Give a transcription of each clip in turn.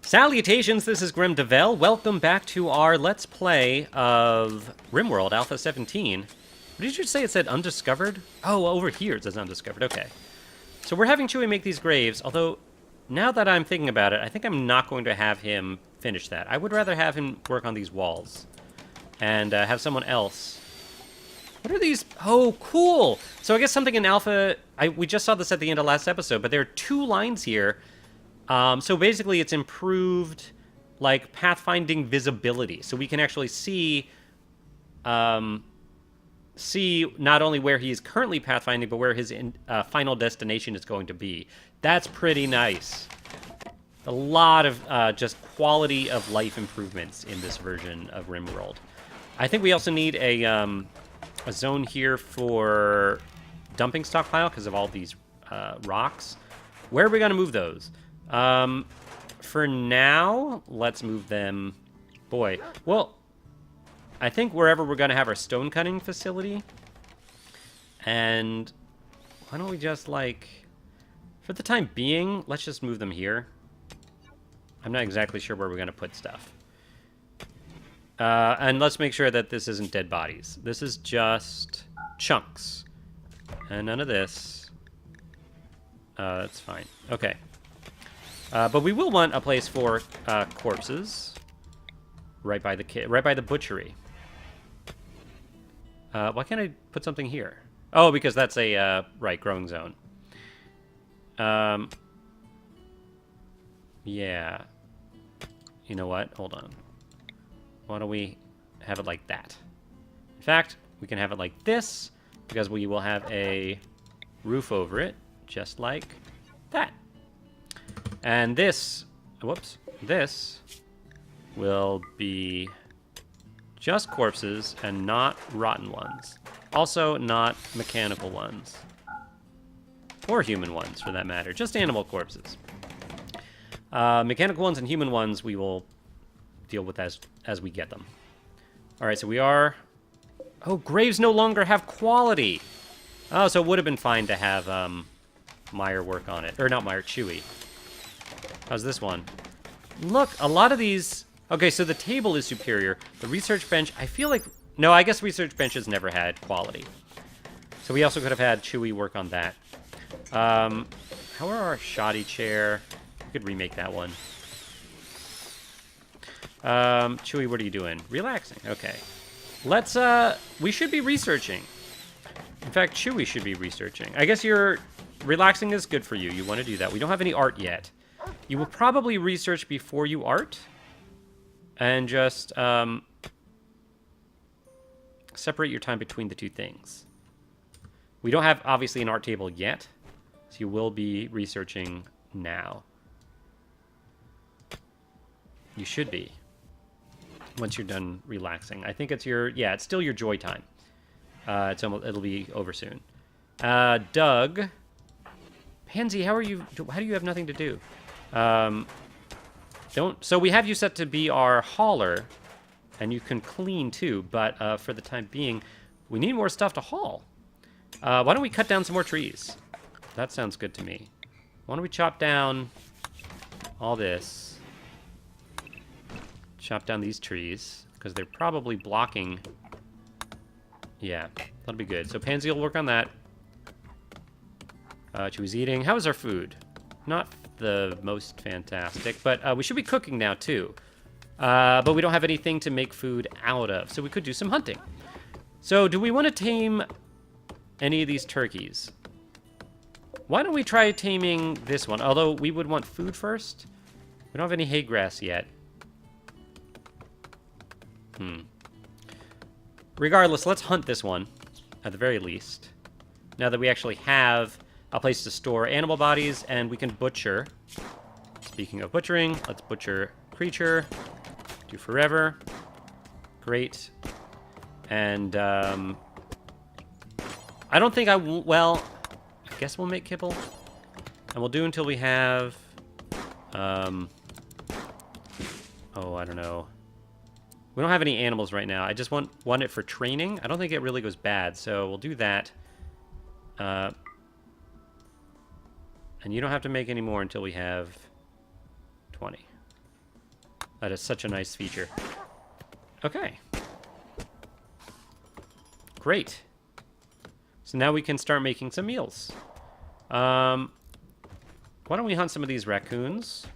Salutations, this is Grim Devel. Welcome back to our Let's Play of RimWorld Alpha 17. What did you say it said undiscovered? Oh, over here it says undiscovered. Okay. So we're having Chewie make these graves, although now that I'm thinking about it, I think I'm not going to have him finish that. I would rather have him work on these walls and have someone else. What are these? Oh, cool. So I guess something in Alpha, we just saw this at the end of last episode, but there are two lines here. So basically it's improved, like, pathfinding visibility. So we can actually see not only where he is currently pathfinding, but where his final destination is going to be. That's pretty nice. A lot of just quality of life improvements in this version of RimWorld. I think we also need a zone here for dumping stockpile because of all these rocks. Where are we going to move those? For now, let's move them. Boy, well, I think wherever we're going to have our stone cutting facility. And why don't we just, like, for the time being, let's just move them here. I'm not exactly sure where we're going to put stuff. And let's make sure that this isn't dead bodies. This is just chunks. And none of this. That's fine. Okay. But we will want a place for corpses, right by the butchery. Why can't I put something here? Oh, because that's a growing zone. Yeah. You know what? Hold on. Why don't we have it like that? In fact, we can have it like this because we will have a roof over it, just like that. And this, whoops, this will be just corpses and not rotten ones. Also, not mechanical ones. Or human ones, for that matter. Just animal corpses. Mechanical ones and human ones we will deal with as we get them. Alright, so we are... Oh, graves no longer have quality! Oh, so it would have been fine to have Meyer work on it. Or not Meyer, Chewie. How's this one? Look, a lot of these... Okay, so the table is superior. The research bench, I feel like... No, I guess research benches never had quality. So we also could have had Chewie work on that. How are our shoddy chair? We could remake that one. Chewie, what are you doing? Relaxing. Okay. Let's, we should be researching. In fact, Chewie should be researching. I guess you're... Relaxing is good for you. You want to do that. We don't have any art yet. You will probably research before you art. And just, separate your time between the two things. We don't have, obviously, an art table yet. So you will be researching now. You should be. Once you're done relaxing. I think it's your... Yeah, it's still your joy time. It'll be over soon. Doug... Pansy, how are you... How do you have nothing to do? So we have you set to be our hauler, and you can clean too, but for the time being, we need more stuff to haul. Why don't we cut down some more trees? That sounds good to me. Why don't we chop down all this? Chop down these trees, because they're probably blocking... Yeah, that'll be good. So Pansy will work on that. Chewie's eating. How is our food? Not the most fantastic, but we should be cooking now too. But we don't have anything to make food out of, so we could do some hunting. So do we want to tame any of these turkeys? Why don't we try taming this one? Although we would want food first. We don't have any hay grass yet. Regardless, let's hunt this one, at the very least. Now that we actually have a place to store animal bodies, and we can butcher. Speaking of butchering, let's butcher creature. Do forever. Great. And, I don't think well, I guess we'll make kibble. And we'll do until we have, oh, I don't know. We don't have any animals right now. I just want it for training. I don't think it really goes bad, so we'll do that. And you don't have to make any more until we have 20. That is such a nice feature. Okay. Great. So now we can start making some meals. Why don't we hunt some of these raccoons?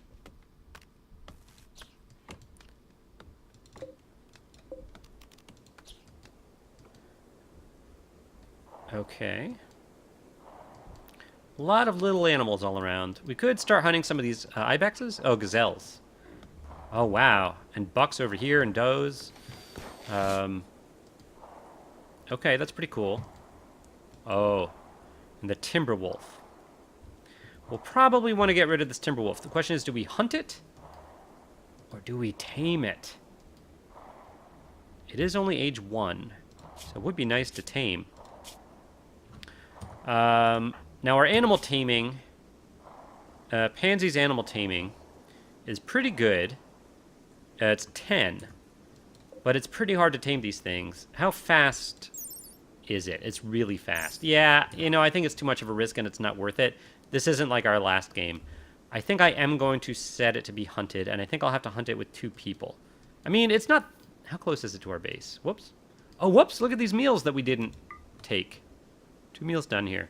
Okay. A lot of little animals all around. We could start hunting some of these ibexes. Oh, gazelles. Oh, wow. And bucks over here and does. Okay, that's pretty cool. Oh, and the timber wolf. We'll probably want to get rid of this timber wolf. The question is, do we hunt it? Or do we tame it? It is only age 1. So it would be nice to tame. Now our animal taming, Pansy's animal taming is pretty good. It's 10, but it's pretty hard to tame these things. How fast is it? It's really fast. Yeah, you know, I think it's too much of a risk and it's not worth it. This isn't like our last game. I think I am going to set it to be hunted, and I think I'll have to hunt it with 2 people. I mean, it's not... How close is it to our base? Whoops. Oh, whoops, look at these meals that we didn't take. 2 meals done here.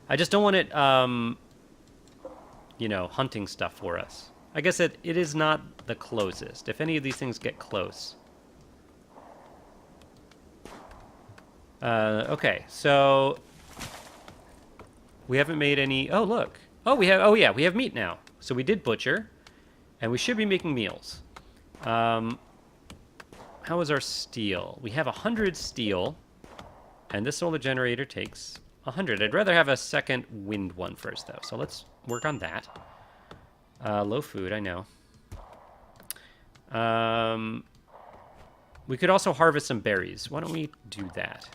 I just don't want it, you know, hunting stuff for us. I guess it is not the closest. If any of these things get close. Okay, so... We haven't made any... Oh, look. Oh, we have... Oh, yeah, we have meat now. So we did butcher, and we should be making meals. How is our steel? We have 100 steel, and this solar generator takes 100. I'd rather have a second wind one first, though. So let's work on that. Low food, I know. We could also harvest some berries. Why don't we do that?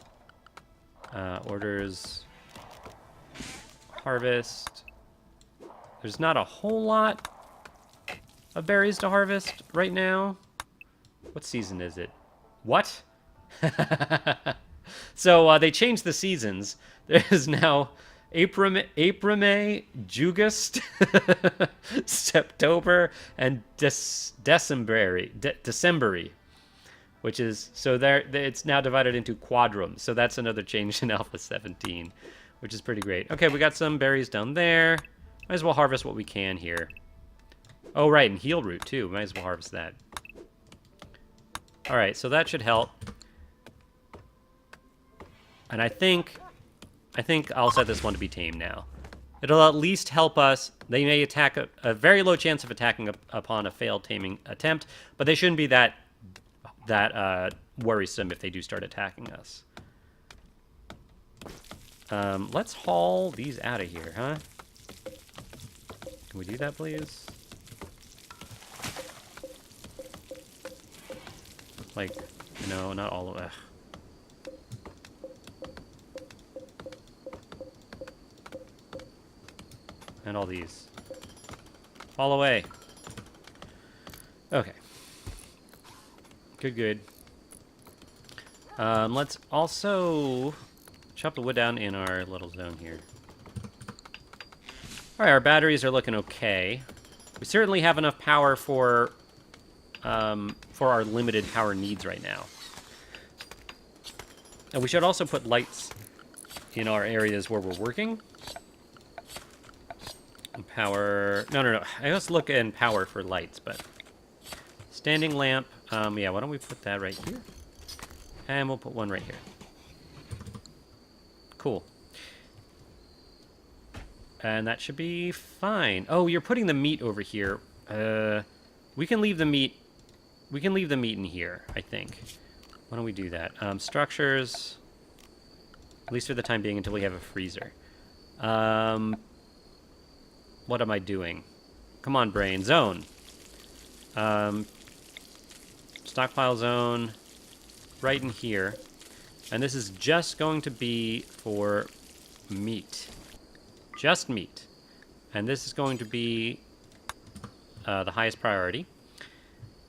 Orders... Harvest. There's not a whole lot of berries to harvest right now. What season is it? What? So they changed the seasons. There's now April, May, Jugust, September, and December, which is so there. It's now divided into quadrums. So that's another change in Alpha 17. Which is pretty great. Okay, we got some berries down there. Might as well harvest what we can here. Oh, right, and heal root, too. Might as well harvest that. All right, so that should help. And I think I'll set this one to be tame now. It'll at least help us. They may attack a very low chance of attacking upon a failed taming attempt, but they shouldn't be that worrisome if they do start attacking us. Let's haul these out of here, huh? Can we do that, please? Like, no, not all of it. And all these. Fall away. Okay. Good. Let's also... chop the wood down in our little zone here. All right, our batteries are looking okay. We certainly have enough power for our limited power needs right now. And we should also put lights in our areas where we're working. And power... No. I just look in power for lights, but... Standing lamp. Yeah, why don't we put that right here? And we'll put one right here. Cool. And that should be fine. Oh, you're putting the meat over here. We can leave the meat. We can leave the meat in here, I think. Why don't we do that? Structures. At least for the time being until we have a freezer. What am I doing? Come on, brain. Zone. Stockpile zone. Right in here. And this is just going to be for meat. Just meat. And this is going to be the highest priority.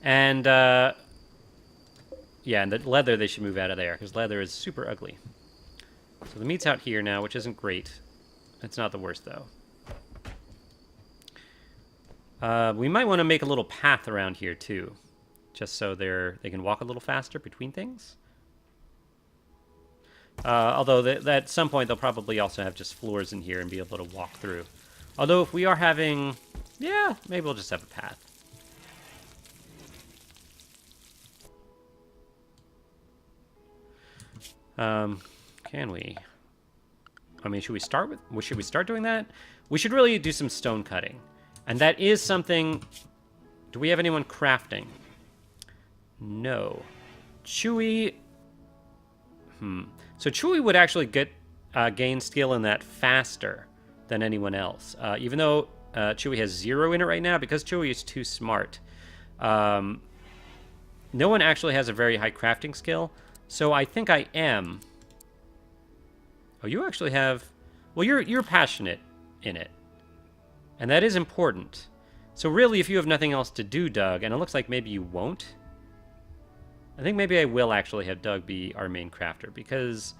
And, yeah, and the leather, they should move out of there, because leather is super ugly. So the meat's out here now, which isn't great. It's not the worst, though. We might want to make a little path around here too, just so they can walk a little faster between things. Although at some point they'll probably also have just floors in here and be able to walk through. Although if we are having, yeah, maybe we'll just have a path. Can we? I mean, should we start doing that? We should really do some stone cutting. And that is something... Do we have anyone crafting? No. Chewy... So Chewy would actually gain skill in that faster than anyone else. Even though Chewy has 0 in it right now, because Chewy is too smart. No one actually has a very high crafting skill. So I think I am... Oh, you actually have... Well, you're passionate in it. And that is important. So really, if you have nothing else to do, Doug, and it looks like maybe you won't, I think maybe I will actually have Doug be our main crafter, because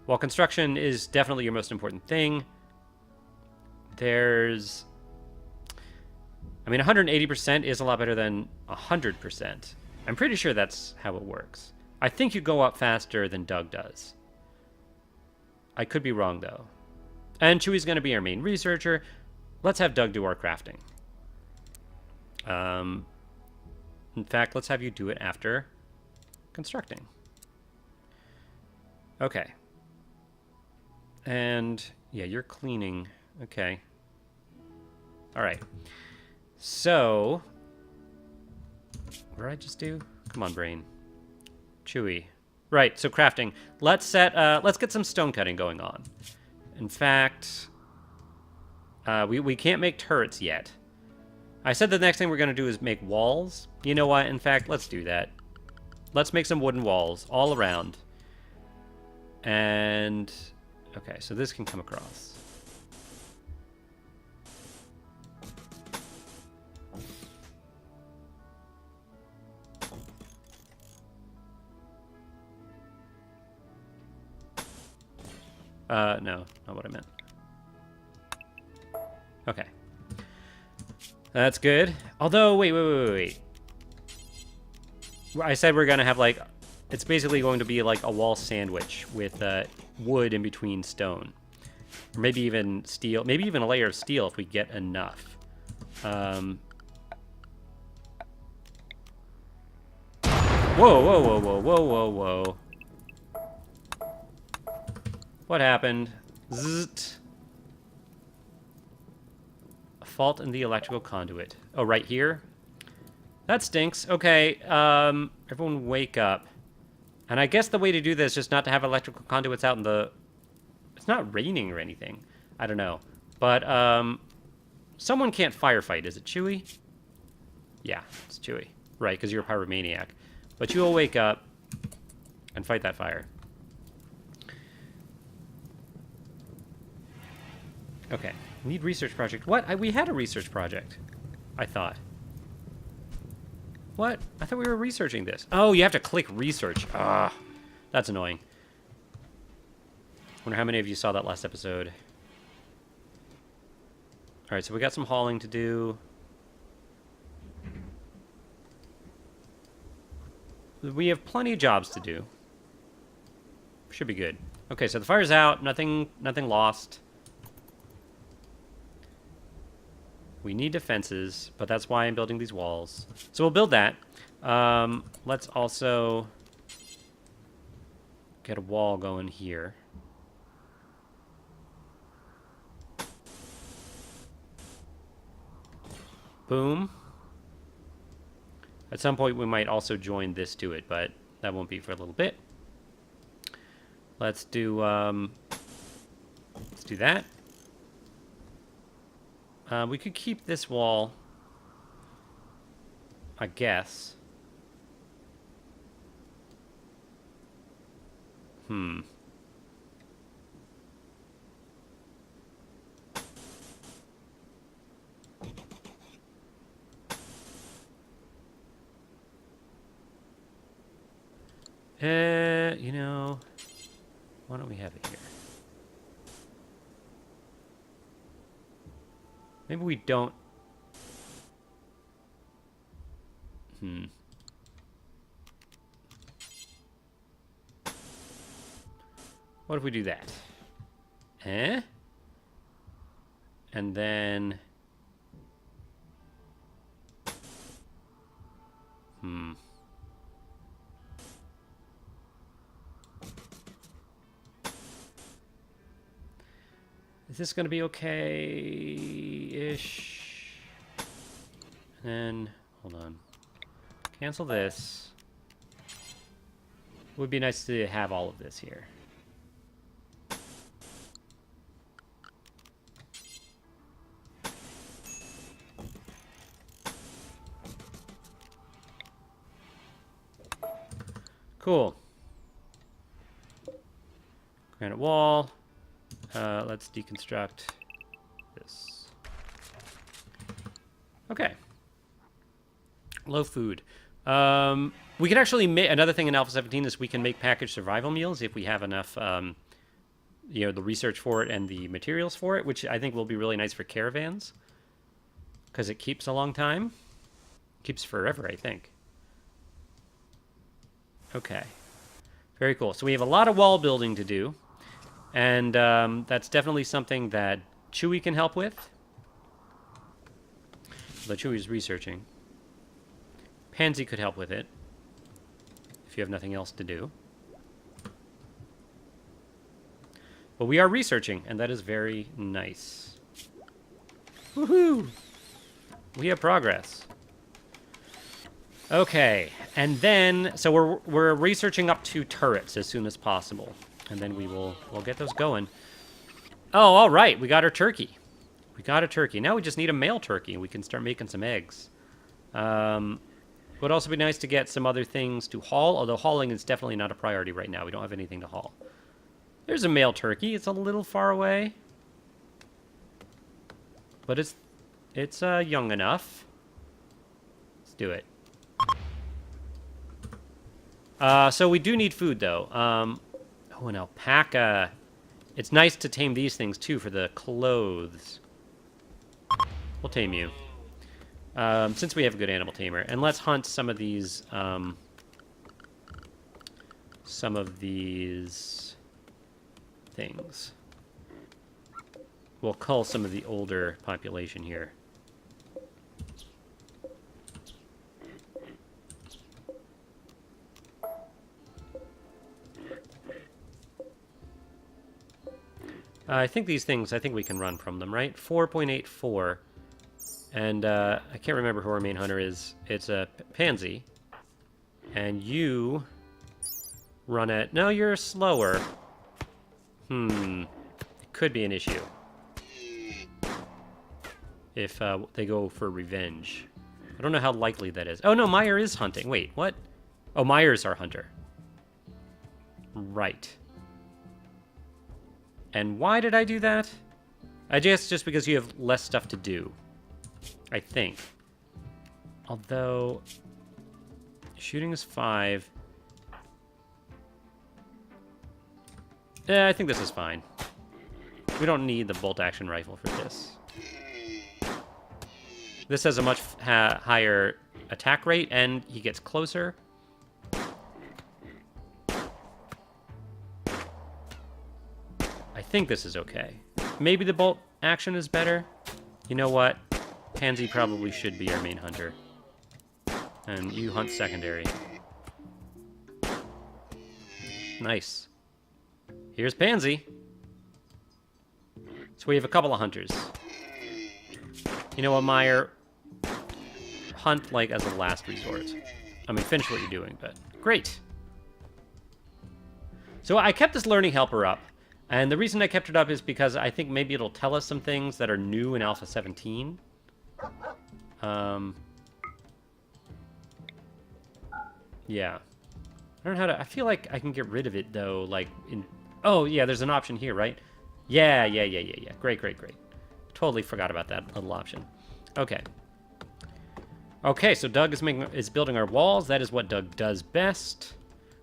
while construction is definitely your most important thing, there's... I mean, 180% is a lot better than 100%. I'm pretty sure that's how it works. I think you go up faster than Doug does. I could be wrong, though. And Chewy's going to be our main researcher. Let's have Doug do our crafting. In fact, let's have you do it after constructing. Okay. And, yeah, you're cleaning. Okay. All right. So, what did I just do? Come on, brain. Chewy. Right, so crafting. Let's get some stone cutting going on. In fact, we can't make turrets yet. I said the next thing we're going to do is make walls. You know what? In fact, let's do that. Let's make some wooden walls all around. And, okay, so this can come across. No, not what I meant. Okay. That's good. Although, wait. I said we're going to have, like, it's basically going to be like a wall sandwich with wood in between stone. Or maybe even steel. Maybe even a layer of steel if we get enough. Whoa. What happened? Zzzt. A fault in the electrical conduit. Oh, right here? That stinks. Okay, everyone wake up. And I guess the way to do this is just not to have electrical conduits out in the... It's not raining or anything. I don't know. But, someone can't firefight. Is it Chewy? Yeah, it's Chewy. Right, because you're a pyromaniac. But you'll wake up and fight that fire. Okay. Need research project. What? We had a research project. I thought. What? I thought we were researching this. Oh, you have to click research. Ah, that's annoying. Wonder how many of you saw that last episode. All right, so we got some hauling to do. We have plenty of jobs to do. Should be good. Okay, so the fire's out. Nothing lost. We need defenses, but that's why I'm building these walls. So we'll build that. Let's also get a wall going here. Boom. At some point, we might also join this to it, but that won't be for a little bit. Let's do that. We could keep this wall, I guess. You know, why don't we have it here? Maybe we don't. What if we do that? And then... Is this going to be okay-ish? And then, hold on. Cancel this. It would be nice to have all of this here. Cool. Granite wall. Let's deconstruct this. Okay. Low food. We can actually make another thing in Alpha 17 is we can make packaged survival meals if we have enough, you know, the research for it and the materials for it, which I think will be really nice for caravans because it keeps a long time. Keeps forever, I think. Okay. Very cool. So we have a lot of wall building to do. And that's definitely something that Chewie can help with. Although Chewie's researching. Pansy could help with it. If you have nothing else to do. But we are researching, and that is very nice. Woohoo! We have progress. Okay, and then, so we're researching up to turrets as soon as possible. And then we'll get those going. Oh, all right. We got our turkey. We got a turkey. Now we just need a male turkey. We can start making some eggs. Would also be nice to get some other things to haul, although hauling is definitely not a priority right now. We don't have anything to haul. There's a male turkey. It's a little far away. But it's young enough. Let's do it. So we do need food, though. Oh, an alpaca. It's nice to tame these things, too, for the clothes. We'll tame you. Since we have a good animal tamer. And let's hunt some of these, things. We'll cull some of the older population here. I think these things, I think we can run from them, right? 4.84. And I can't remember who our main hunter is. It's a pansy. And you run at... No, you're slower. It could be an issue. If they go for revenge. I don't know how likely that is. Oh, no, Meyer is hunting. Wait, what? Oh, Meyer's our hunter. Right. And why did I do that? I guess just because you have less stuff to do. I think. Although... Shooting is 5. Yeah, I think this is fine. We don't need the bolt-action rifle for this. This has a much higher attack rate, and he gets closer. I think this is okay. Maybe the bolt action is better. You know what? Pansy probably should be our main hunter. And you hunt secondary. Nice. Here's Pansy. So we have a couple of hunters. You know what, Meyer? Hunt, like, as a last resort. I mean, finish what you're doing, but... Great! So I kept this learning helper up. And the reason I kept it up is because I think maybe it'll tell us some things that are new in Alpha 17. Yeah. I don't know how to... I feel like I can get rid of it, though, like, in... Oh, yeah, there's an option here, right? Yeah. Great. Totally forgot about that little option. Okay. Okay, so Doug is building our walls. That is what Doug does best.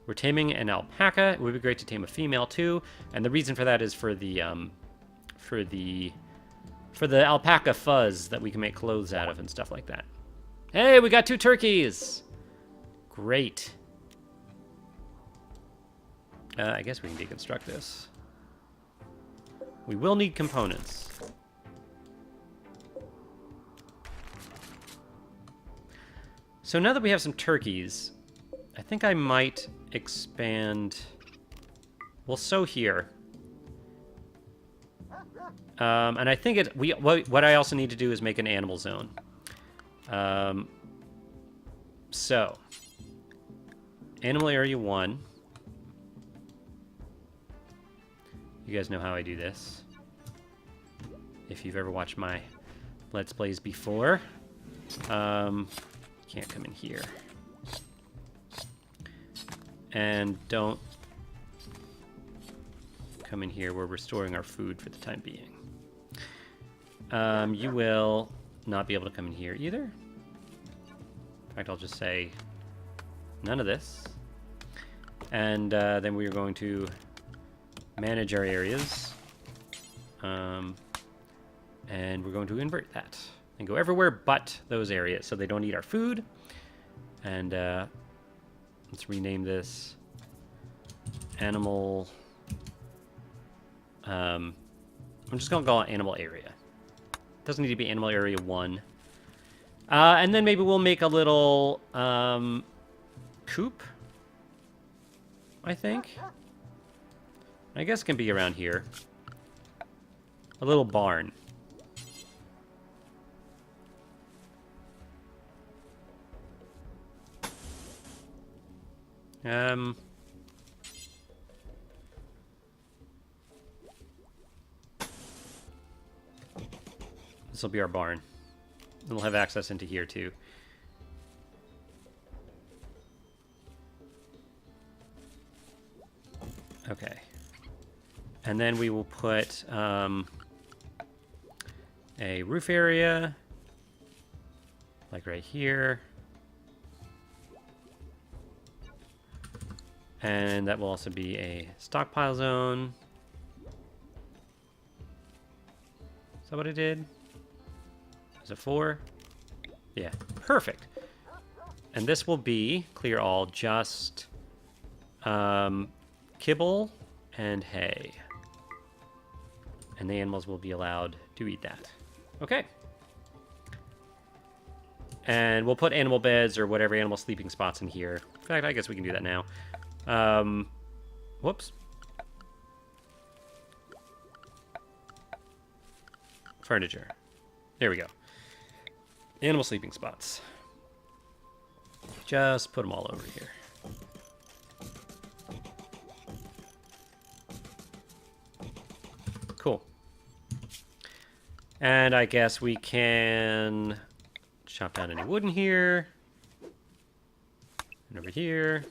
We're taming an alpaca. It would be great to tame a female, too. And the reason for that is for the alpaca fuzz that we can make clothes out of and stuff like that. Hey, we got 2 turkeys! Great. I guess we can deconstruct this. We will need components. So now that we have some turkeys, I think I might expand... We'll sow here. And I think what I also need to do is make an animal zone. So, animal area 1. You guys know how I do this. If you've ever watched my Let's Plays before. Can't come in here. And don't come in here. We're restoring our food for the time being. You will not be able to come in here either. In fact, I'll just say none of this. And then we are going to manage our areas. And we're going to invert that and go everywhere but those areas so they don't eat our food. And let's rename this animal. I'm just going to call it animal area. Doesn't need to be animal area 1. And then maybe we'll make a little coop, I think. I guess it can be around here. A little barn. This will be our barn. And we'll have access into here too. Okay. And then we will put a roof area, like right here. And that will also be a stockpile zone. Is that what I did? Is it 4? Yeah, perfect. And this will be, clear all, just kibble and hay. And the animals will be allowed to eat that. Okay. And we'll put animal beds or whatever animal sleeping spots in here. In fact, I guess we can do that now. Whoops. Furniture. There we go. Animal sleeping spots. Just put them all over here. Cool. And I guess we can chop down any wood in here. And over here.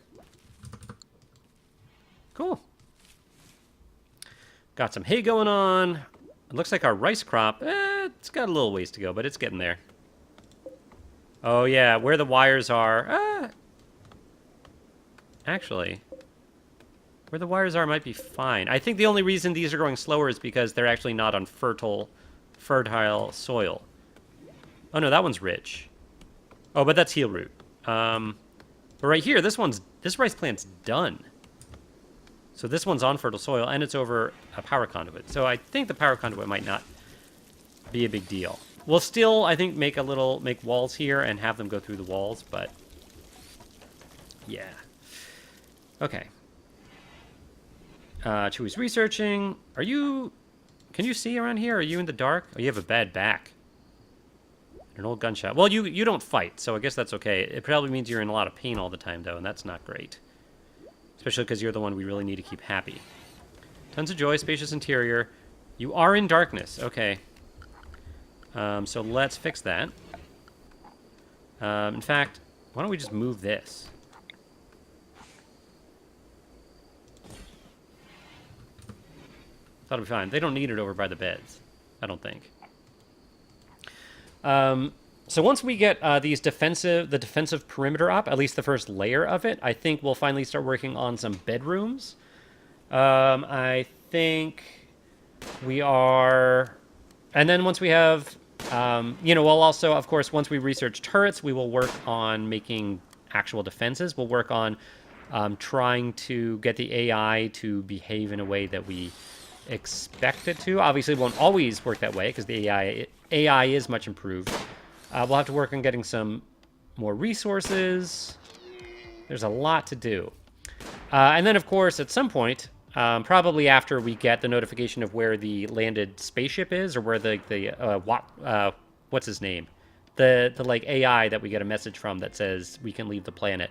Cool. Got some hay going on. It looks like our rice crop, it's got a little ways to go, but it's getting there. Oh yeah, where the wires are, actually, where the wires are might be fine. I think the only reason these are going slower is because they're actually not on fertile soil. Oh no, that one's rich. Oh, but that's heel root. But right here, this rice plant's done. So this one's on fertile soil, and it's over a power conduit. So I think the power conduit might not be a big deal. We'll still, I think, make walls here and have them go through the walls, but yeah. Okay. Chewy's researching. Can you see around here? Are you in the dark? Oh, you have a bad back. An old gunshot. Well, you don't fight, so I guess that's okay. It probably means you're in a lot of pain all the time, though, and that's not great. Especially because you're the one we really need to keep happy. Tons of joy, spacious interior. You are in darkness. Okay. So let's fix that. In fact, why don't we just move this? That'll be fine. They don't need it over by the beds, I don't think. So once we get the defensive perimeter up, at least the first layer of it, I think we'll finally start working on some bedrooms. I think we are... And then once we have... we'll also, of course, once we research turrets, we will work on making actual defenses. We'll work on trying to get the AI to behave in a way that we expect it to. Obviously, it won't always work that way because the AI is much improved. We'll have to work on getting some more resources. There's a lot to do. And then, of course, at some point, probably after we get the notification of where the landed spaceship is, or where what's his name? The like AI that we get a message from that says we can leave the planet.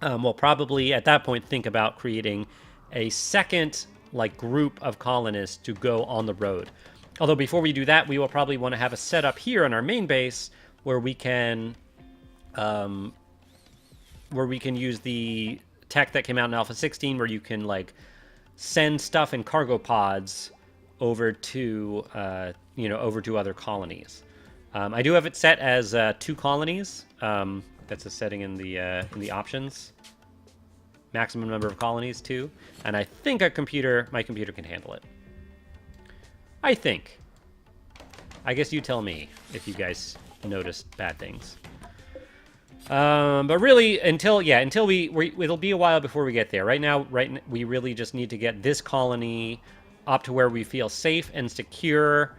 We'll probably, at that point, think about creating a second like group of colonists to go on the road. Although before we do that, we will probably want to have a setup here on our main base where we can use the tech that came out in Alpha 16, where you can like send stuff in cargo pods over to other colonies. I do have it set as 2 colonies. That's a setting in the options. Maximum number of colonies 2, and I think my computer can handle it. I think. I guess you tell me if you guys noticed bad things. But really, until it'll be a while before we get there. Right now, we really just need to get this colony up to where we feel safe and secure,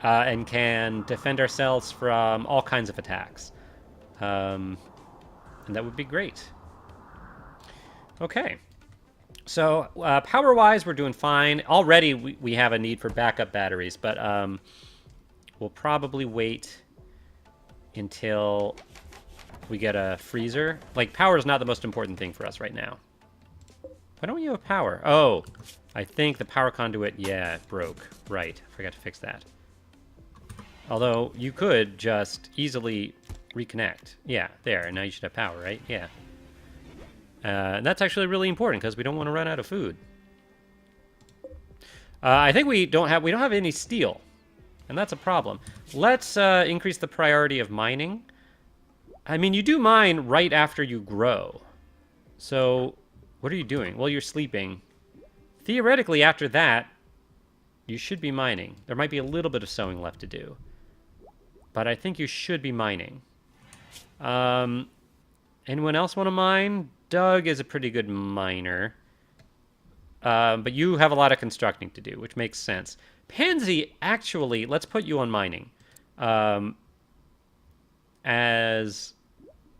and can defend ourselves from all kinds of attacks. And that would be great. Okay. So, power-wise, we're doing fine. Already, we have a need for backup batteries, but we'll probably wait until we get a freezer. Like, power is not the most important thing for us right now. Why don't you have power? Oh, I think the power conduit, broke. Right, forgot to fix that. Although, you could just easily reconnect. Yeah, there, and now you should have power, right? Yeah. And that's actually really important because we don't want to run out of food. I think we don't have any steel, and that's a problem. Let's increase the priority of mining. I mean, you do mine right after you grow. So, what are you doing? Well, you're sleeping. Theoretically, after that, you should be mining. There might be a little bit of sowing left to do, but I think you should be mining. Anyone else want to mine? Doug is a pretty good miner. But you have a lot of constructing to do, which makes sense. Pansy, actually, let's put you on mining. As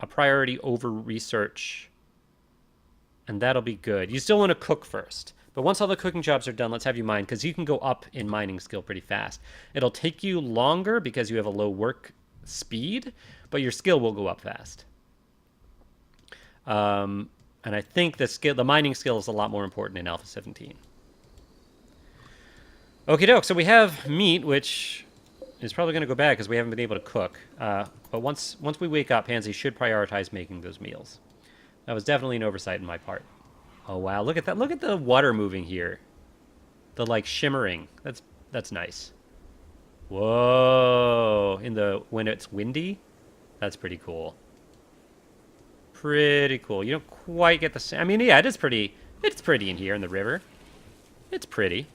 a priority over research. And that'll be good. You still want to cook first. But once all the cooking jobs are done, let's have you mine, because you can go up in mining skill pretty fast. It'll take you longer because you have a low work speed, but your skill will go up fast. And I think the mining skill is a lot more important in Alpha 17. Okie doke, so we have meat, which is probably going to go bad because we haven't been able to cook. But once we wake up, Pansy should prioritize making those meals. That was definitely an oversight on my part. Oh wow, look at that. Look at the water moving here. The like shimmering. That's nice. Whoa, when it's windy? That's pretty cool. Pretty cool. You don't quite get the same. I mean, yeah, it's pretty in here in the river. It's pretty.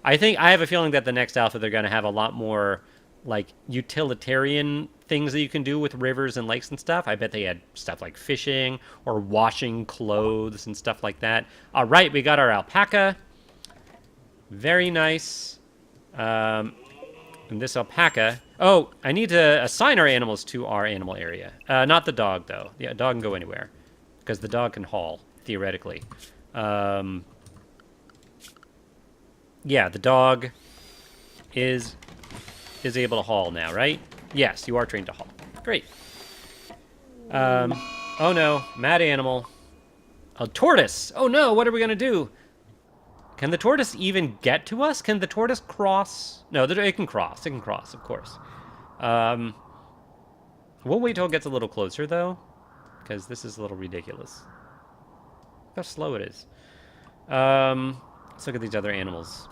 I have a feeling that the next alpha they're going to have a lot more like utilitarian things that you can do with rivers and lakes and stuff. I bet they had stuff like fishing or washing clothes and stuff like that. All right, we got our alpaca. Very nice. And this alpaca... Oh, I need to assign our animals to our animal area. Not the dog, though. The dog can go anywhere. Because the dog can haul, theoretically. Yeah, the dog is able to haul now, right? Yes, you are trained to haul. Great. Oh no, mad animal. A tortoise! Oh no, what are we gonna do? Can the tortoise even get to us? Can the tortoise cross? No, it can cross. It can cross, of course. We'll wait till it gets a little closer, though. Because this is a little ridiculous. Look how slow it is. Let's look at these other animals.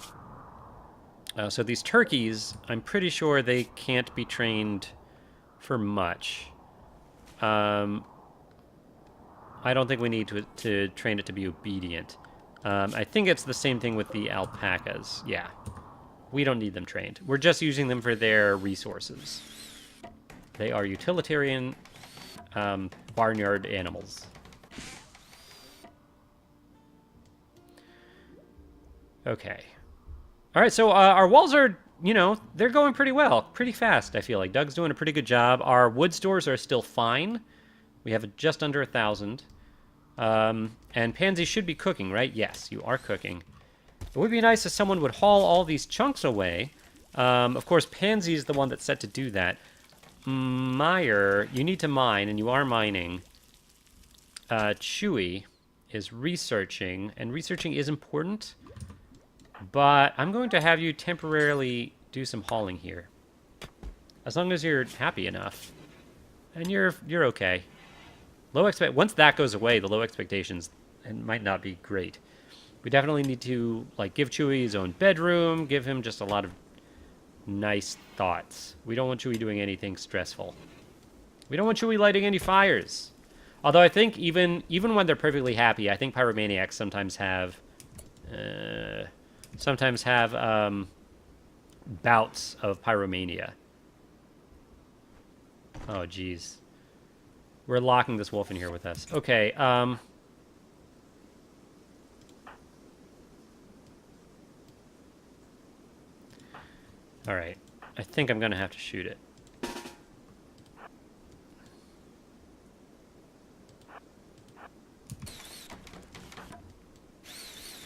So these turkeys, I'm pretty sure they can't be trained for much. I don't think we need to train it to be obedient. I think it's the same thing with the alpacas. Yeah. We don't need them trained. We're just using them for their resources. They are utilitarian barnyard animals. Okay. All right, so our walls are, you know, they're going pretty well, pretty fast, I feel like. Doug's doing a pretty good job. Our wood stores are still fine. We have just under 1,000. And Pansy should be cooking, right? Yes, you are cooking. It would be nice if someone would haul all these chunks away. Of course, Pansy is the one that's set to do that. Meyer, you need to mine, and you are mining. Chewy is researching, and researching is important. But I'm going to have you temporarily do some hauling here. As long as you're happy enough. And you're okay. Once that goes away, the low expectations might not be great. We definitely need to like give Chewy his own bedroom, give him just a lot of nice thoughts. We don't want Chewy doing anything stressful. We don't want Chewy lighting any fires. Although I think even when they're perfectly happy, I think pyromaniacs sometimes have bouts of pyromania. Oh, geez. We're locking this wolf in here with us. Okay, all right. I think I'm going to have to shoot it.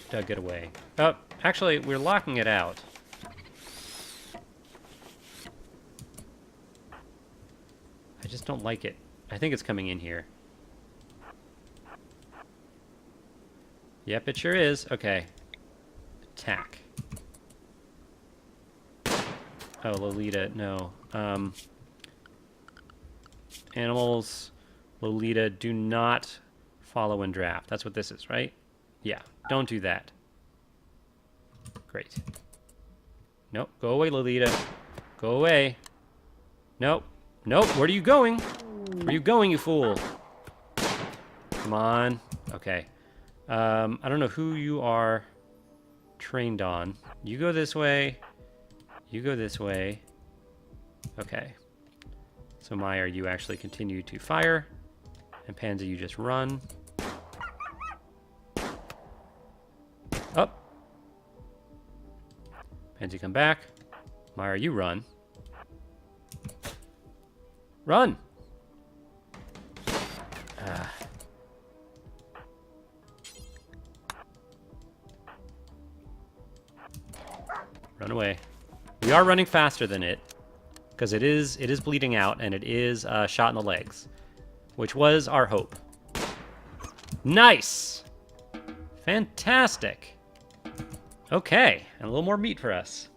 Doug, get away. Oh, actually, we're locking it out. I just don't like it. I think it's coming in here. Yep, it sure is. Okay. Attack. Oh, Lolita, no. Animals, Lolita, do not follow and draft. That's what this is, right? Yeah, don't do that. Great. Nope, go away, Lolita. Go away. Nope. Nope, where are you going? Where are you going, you fool? Come on. Okay. I don't know who you are trained on. You go this way. You go this way. Okay. So Meyer, you actually continue to fire. And Pansy, you just run. Up. Pansy, come back. Meyer, you run. Run! Run away. We are running faster than it, because it is bleeding out, and it is shot in the legs, which was our hope. Nice! Fantastic! Okay, and a little more meat for us.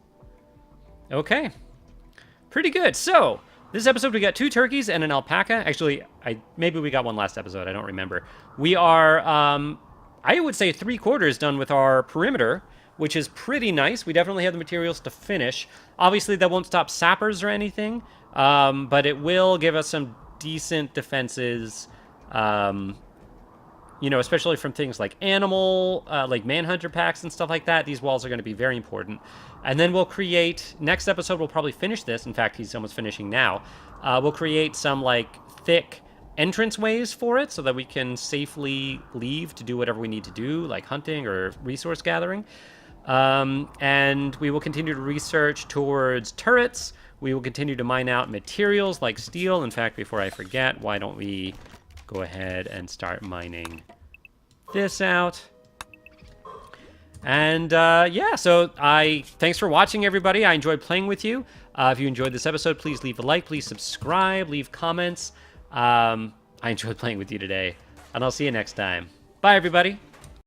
Okay. Pretty good. So, this episode we got 2 turkeys and an alpaca. Actually, maybe we got one last episode. I don't remember. We are, I would say 3/4 done with our perimeter, which is pretty nice. We definitely have the materials to finish. Obviously, that won't stop sappers or anything, but it will give us some decent defenses, you know, especially from things like like manhunter packs and stuff like that. These walls are going to be very important. And then we'll create, next episode we'll probably finish this. In fact, he's almost finishing now. We'll create some like thick entrance ways for it so that we can safely leave to do whatever we need to do, like hunting or resource gathering. And we will continue to research towards turrets. We will continue to mine out materials like steel. In fact, before I forget, why don't we go ahead and start mining this out. And yeah, so thanks for watching, everybody. I enjoyed playing with you. If you enjoyed this episode, please leave a like, please subscribe, leave comments. I enjoyed playing with you today, and I'll see you next time. Bye, everybody.